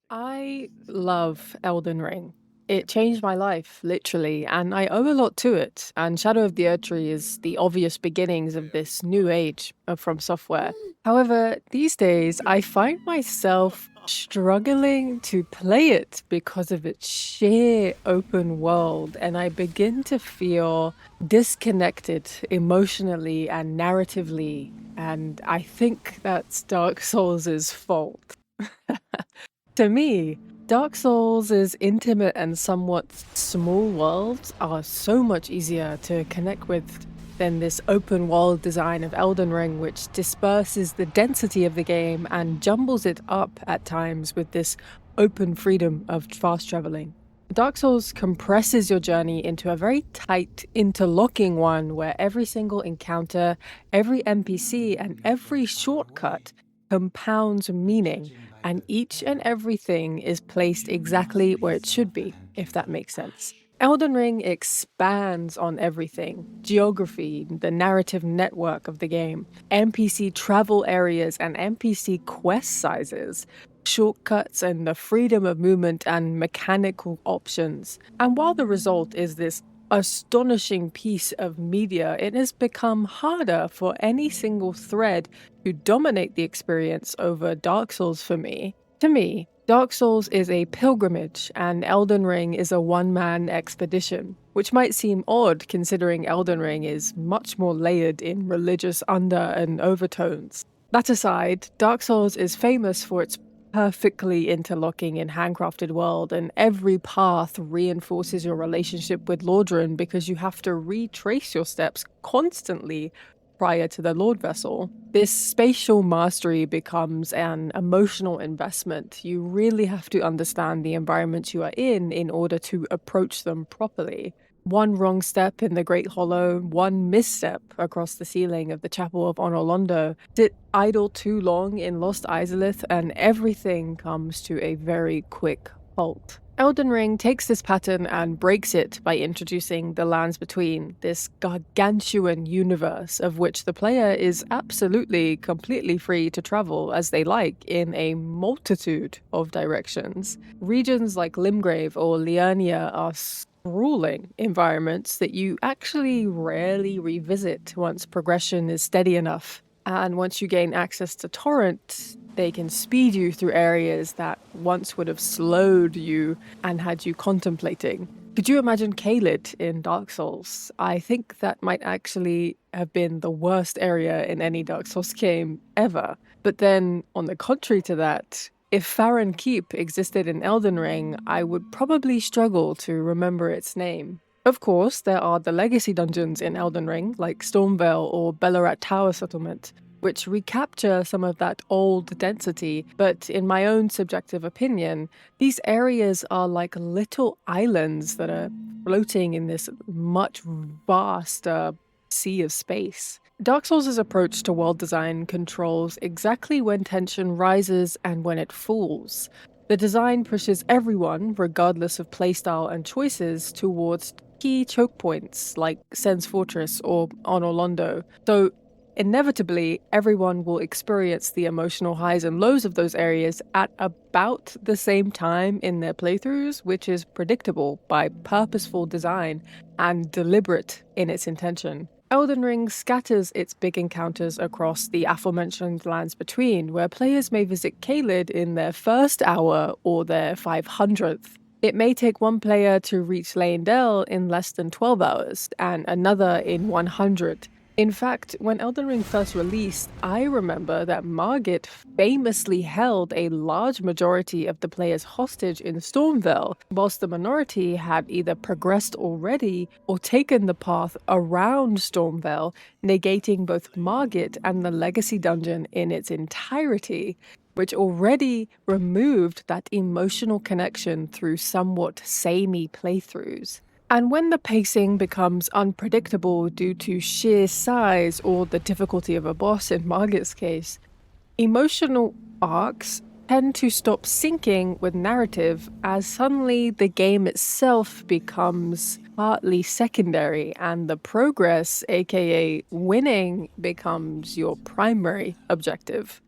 I love Elden Ring. It changed my life, literally, and I owe a lot to it. And Shadow of the Erdtree is the obvious beginnings of this new age of From Software. However, these days I find myself struggling to play it because of its sheer open world, and I begin to feel disconnected emotionally and narratively. And I think that's Dark Souls' fault. To me, Dark Souls' intimate and somewhat small worlds are so much easier to connect with than this open world design of Elden Ring, which disperses the density of the game and jumbles it up at times with this open freedom of fast traveling. Dark Souls compresses your journey into a very tight, interlocking one where every single encounter, every NPC, and every shortcut compounds meaning, and each and everything is placed exactly where it should be, if that makes sense. Elden Ring expands on everything geography, the narrative network of the game, NPC travel areas, and NPC quest sizes, shortcuts, and the freedom of movement and mechanical options. And while the result is this astonishing piece of media, it has become harder for any single thread to dominate the experience over Dark Souls for me. To me, Dark Souls is a pilgrimage and Elden Ring is a one-man expedition, which might seem odd considering Elden Ring is much more layered in religious under and overtones. That aside, Dark Souls is famous for its perfectly interlocking and handcrafted world, and every path reinforces your relationship with Lordran because you have to retrace your steps constantly prior to the Lord Vessel. This spatial mastery becomes an emotional investment. You really have to understand the environments you are in order to approach them properly. One wrong step in the Great Hollow, one misstep across the ceiling of the Chapel of Honorlondo, sit idle too long in Lost Izalith, and everything comes to a very quick halt. Elden Ring takes this pattern and breaks it by introducing the Lands Between, this gargantuan universe of which the player is absolutely completely free to travel as they like in a multitude of directions. Regions like Limgrave or Liurnia are sprawling environments that you actually rarely revisit once progression is steady enough. And once you gain access to Torrent, they can speed you through areas that once would have slowed you and had you contemplating. Could you imagine Caelid in Dark Souls? I think that might actually have been the worst area in any Dark Souls game ever. But then, on the contrary to that, if Farron Keep existed in Elden Ring, I would probably struggle to remember its name. Of course, there are the legacy dungeons in Elden Ring, like Stormvale or Bellarat Tower Settlement, which recapture some of that old density, but in my own subjective opinion, these areas are like little islands that are floating in this much vaster sea of space. Dark Souls' approach to world design controls exactly when tension rises and when it falls. The design pushes everyone, regardless of playstyle and choices, towards key choke points like Sen's Fortress or Honorlondo. So inevitably, everyone will experience the emotional highs and lows of those areas at about the same time in their playthroughs, which is predictable by purposeful design and deliberate in its intention. Elden Ring scatters its big encounters across the aforementioned Lands Between, where players may visit Caelid in their first hour or their 500th. It may take one player to reach Leyndell in less than 12 hours, and another in 100. In fact, when Elden Ring first released, I remember that Margit famously held a large majority of the players hostage in Stormvale, whilst the minority had either progressed already or taken the path around Stormvale, negating both Margit and the Legacy Dungeon in its entirety, which already removed that emotional connection through somewhat samey playthroughs. And when the pacing becomes unpredictable due to sheer size or the difficulty of a boss in Margit's case, emotional arcs tend to stop syncing with narrative as suddenly the game itself becomes partly secondary and the progress, aka winning, becomes your primary objective.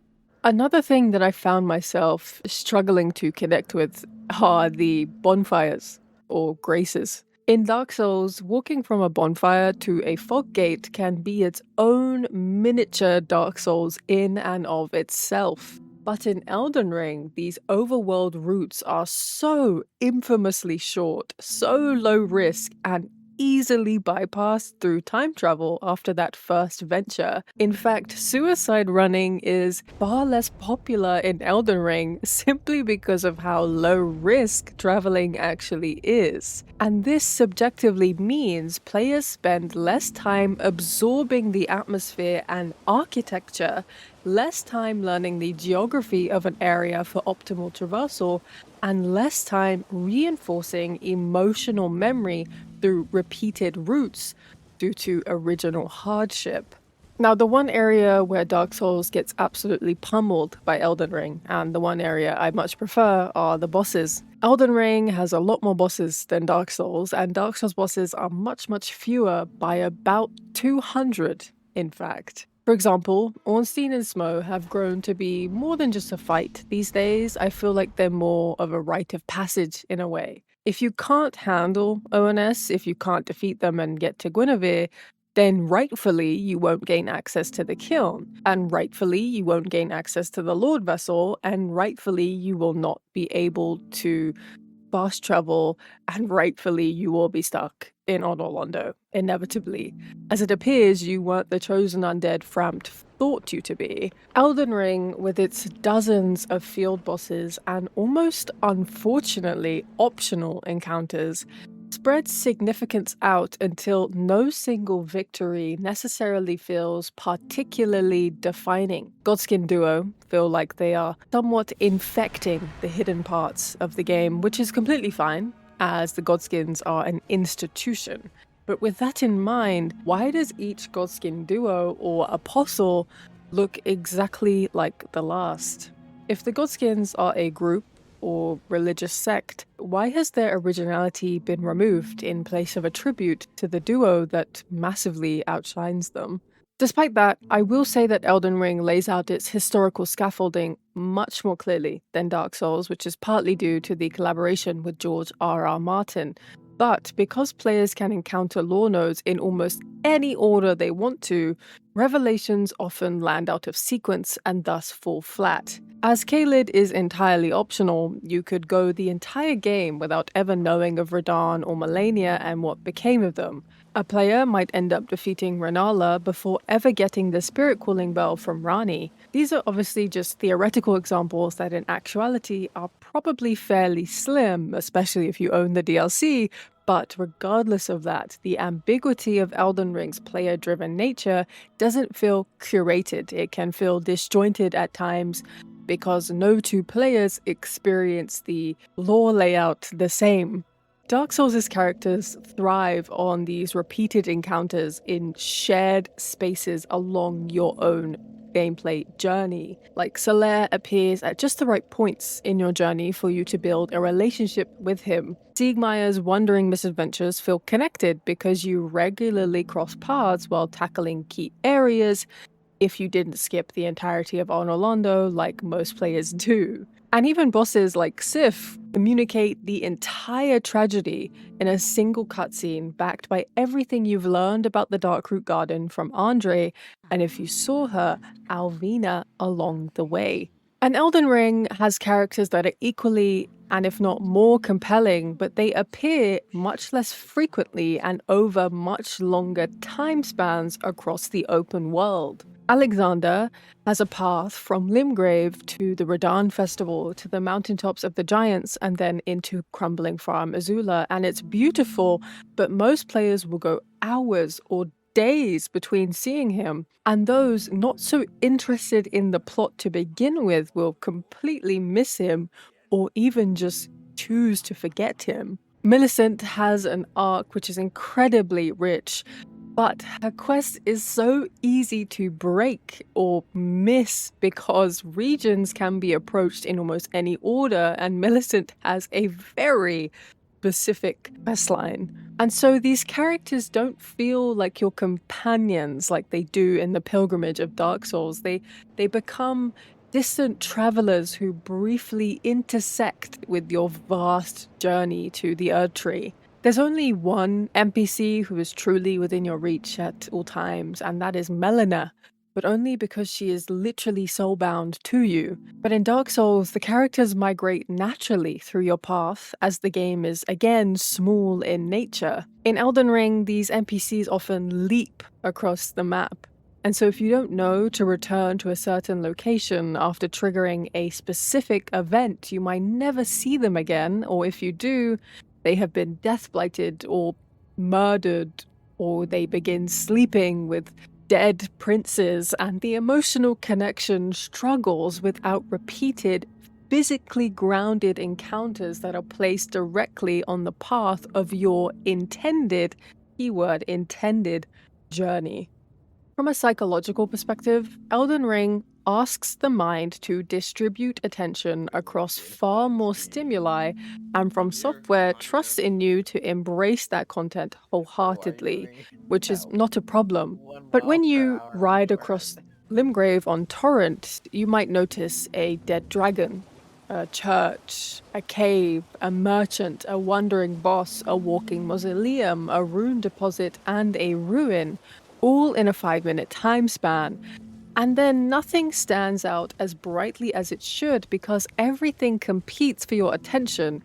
Another thing that I found myself struggling to connect with are the bonfires or graces. In Dark Souls, walking from a bonfire to a fog gate can be its own miniature Dark Souls in and of itself. But in Elden Ring, these overworld routes are so infamously short, so low risk, and easily bypassed through time travel after that first venture. In fact, suicide running is far less popular in Elden Ring simply because of how low risk traveling actually is. And this subjectively means players spend less time absorbing the atmosphere and architecture, less time learning the geography of an area for optimal traversal, and less time reinforcing emotional memory through repeated routes due to original hardship. Now, the one area where Dark Souls gets absolutely pummeled by Elden Ring, and the one area I much prefer, are the bosses. Elden Ring has a lot more bosses than Dark Souls, and Dark Souls bosses are much, much fewer by about 200, in fact. For example, Ornstein and Smough have grown to be more than just a fight. These days, I feel like they're more of a rite of passage in a way. If you can't handle ONS, if you can't defeat them and get to Guinevere, then rightfully you won't gain access to the kiln, and rightfully you won't gain access to the Lord Vessel, and rightfully you will not be able to fast travel, and rightfully you will be stuck in Orlando, inevitably. As it appears, you weren't the chosen undead Frampt thought you to be. Elden Ring, with its dozens of field bosses and almost unfortunately optional encounters, spreads significance out until no single victory necessarily feels particularly defining. Godskin Duo feel like they are somewhat infecting the hidden parts of the game, which is completely fine, as the Godskins are an institution. But with that in mind, why does each Godskin Duo or Apostle look exactly like the last? If the Godskins are a group or religious sect, why has their originality been removed in place of a tribute to the duo that massively outshines them? Despite that, I will say that Elden Ring lays out its historical scaffolding much more clearly than Dark Souls, which is partly due to the collaboration with George R.R. Martin. But because players can encounter lore nodes in almost any order they want to, revelations often land out of sequence and thus fall flat. As Caelid is entirely optional, you could go the entire game without ever knowing of Radahn or Melania and what became of them. A player might end up defeating Renala before ever getting the spirit calling bell from Rani. These are obviously just theoretical examples that in actuality are probably fairly slim, especially if you own the DLC, but regardless of that, the ambiguity of Elden Ring's player-driven nature doesn't feel curated. It can feel disjointed at times, because no two players experience the lore layout the same. Dark Souls' characters thrive on these repeated encounters in shared spaces along your own gameplay journey. Like, Solaire appears at just the right points in your journey for you to build a relationship with him. Siegmeyer's wandering misadventures feel connected because you regularly cross paths while tackling key areas, if you didn't skip the entirety of Orlando like most players do. And even bosses like Sif communicate the entire tragedy in a single cutscene backed by everything you've learned about the Darkroot Garden from Andre, and if you saw her, Alvina, along the way. And Elden Ring has characters that are equally, and if not more, compelling, but they appear much less frequently and over much longer time spans across the open world. Alexander has a path from Limgrave to the Radahn Festival to the mountaintops of the Giants and then into Crumbling Farm Azula, and it's beautiful, but most players will go hours or days between seeing him, and those not so interested in the plot to begin with will completely miss him or even just choose to forget him. Millicent has an arc which is incredibly rich, but her quest is so easy to break or miss because regions can be approached in almost any order, and Millicent has a very specific questline. And so these characters don't feel like your companions like they do in the pilgrimage of Dark Souls. They become distant travelers who briefly intersect with your vast journey to the Erd Tree. There's only one NPC who is truly within your reach at all times, and that is Melina, but only because she is literally soulbound to you. But in Dark Souls, the characters migrate naturally through your path, as the game is again small in nature. In Elden Ring, these NPCs often leap across the map. And so, if you don't know to return to a certain location after triggering a specific event, you might never see them again, or if you do, they have been death blighted or murdered, or they begin sleeping with dead princes, and the emotional connection struggles without repeated, physically grounded encounters that are placed directly on the path of your intended, keyword intended, journey. From a psychological perspective, Elden Ring asks the mind to distribute attention across far more stimuli, and From Software trusts in you to embrace that content wholeheartedly, which is not a problem. But when you ride across Limgrave on Torrent, you might notice a dead dragon, a church, a cave, a merchant, a wandering boss, a walking mausoleum, a rune deposit, and a ruin, all in a 5-minute time span. And then nothing stands out as brightly as it should because everything competes for your attention.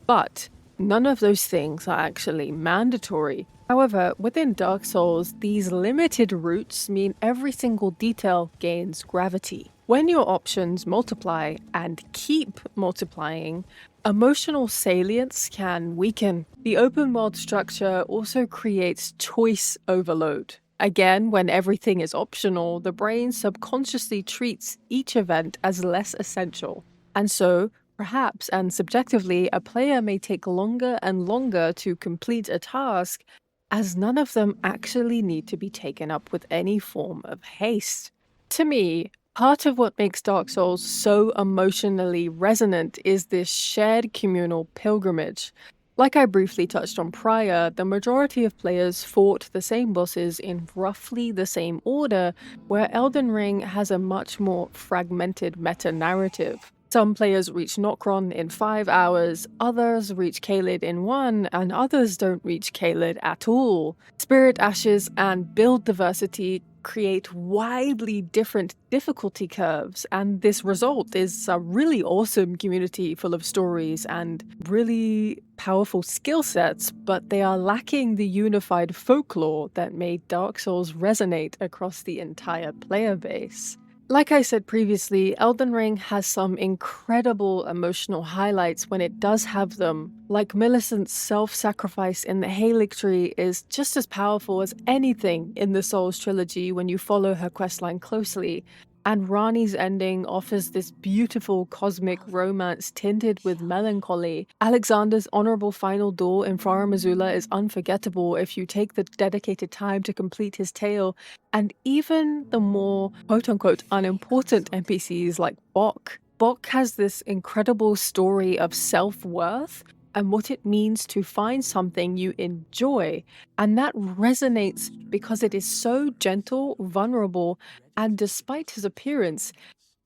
But none of those things are actually mandatory. However, within Dark Souls, these limited routes mean every single detail gains gravity. When your options multiply and keep multiplying, emotional salience can weaken. The open world structure also creates choice overload. Again, when everything is optional, the brain subconsciously treats each event as less essential. And so, perhaps and subjectively, a player may take longer and longer to complete a task, as none of them actually need to be taken up with any form of haste. To me, part of what makes Dark Souls so emotionally resonant is this shared communal pilgrimage. Like I briefly touched on prior, the majority of players fought the same bosses in roughly the same order, where Elden Ring has a much more fragmented meta-narrative. Some players reach Nokron in 5 hours, others reach Caelid in 1, and others don't reach Caelid at all. Spirit Ashes and build diversity create widely different difficulty curves, and this result is a really awesome community full of stories and really powerful skill sets, but they are lacking the unified folklore that made Dark Souls resonate across the entire player base. Like I said previously, Elden Ring has some incredible emotional highlights when it does have them. Like Millicent's self-sacrifice in the Halig Tree is just as powerful as anything in the Souls trilogy when you follow her questline closely. And Rani's ending offers this beautiful cosmic romance tinted with melancholy. Alexander's honorable final duel in Fara Missoula is unforgettable if you take the dedicated time to complete his tale, and even the more quote-unquote unimportant NPCs like Bok. Bok has this incredible story of self-worth and what it means to find something you enjoy, and that resonates because it is so gentle, vulnerable, and despite his appearance,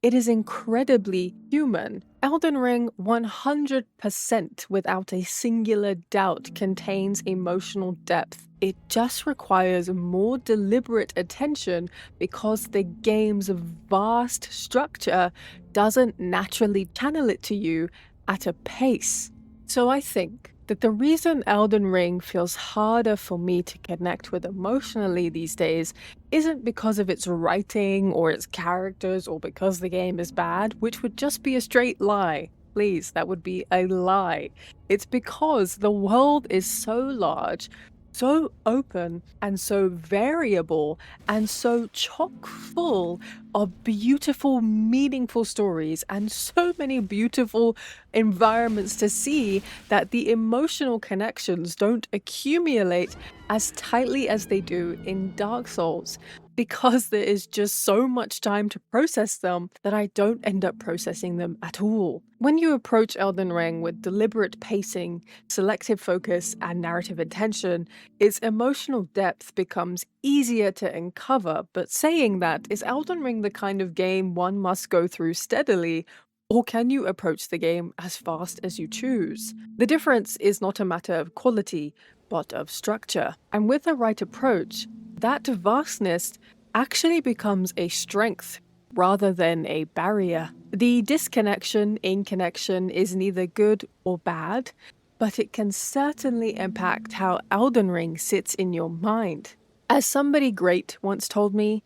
it is incredibly human. Elden Ring 100% without a singular doubt contains emotional depth. It just requires more deliberate attention because the game's vast structure doesn't naturally channel it to you at a pace. So I think that the reason Elden Ring feels harder for me to connect with emotionally these days isn't because of its writing or its characters or because the game is bad, which would just be a straight lie. Please, that would be a lie. It's because the world is so large, so open, and so variable, and so chock full of beautiful, meaningful stories and so many beautiful environments to see that the emotional connections don't accumulate as tightly as they do in Dark Souls, because there is just so much time to process them that I don't end up processing them at all. When you approach Elden Ring with deliberate pacing, selective focus, and narrative intention, its emotional depth becomes easier to uncover. But saying that, is Elden Ring the kind of game one must go through steadily, or can you approach the game as fast as you choose? The difference is not a matter of quality, but of structure. And with the right approach, that vastness actually becomes a strength rather than a barrier. The disconnection in connection is neither good or bad, but it can certainly impact how Elden Ring sits in your mind. As somebody great once told me,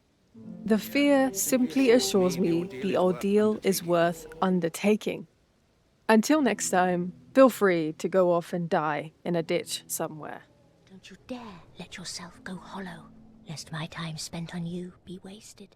the fear simply assures me the ordeal is worth undertaking. Until next time, feel free to go off and die in a ditch somewhere. Don't you dare let yourself go hollow, lest my time spent on you be wasted.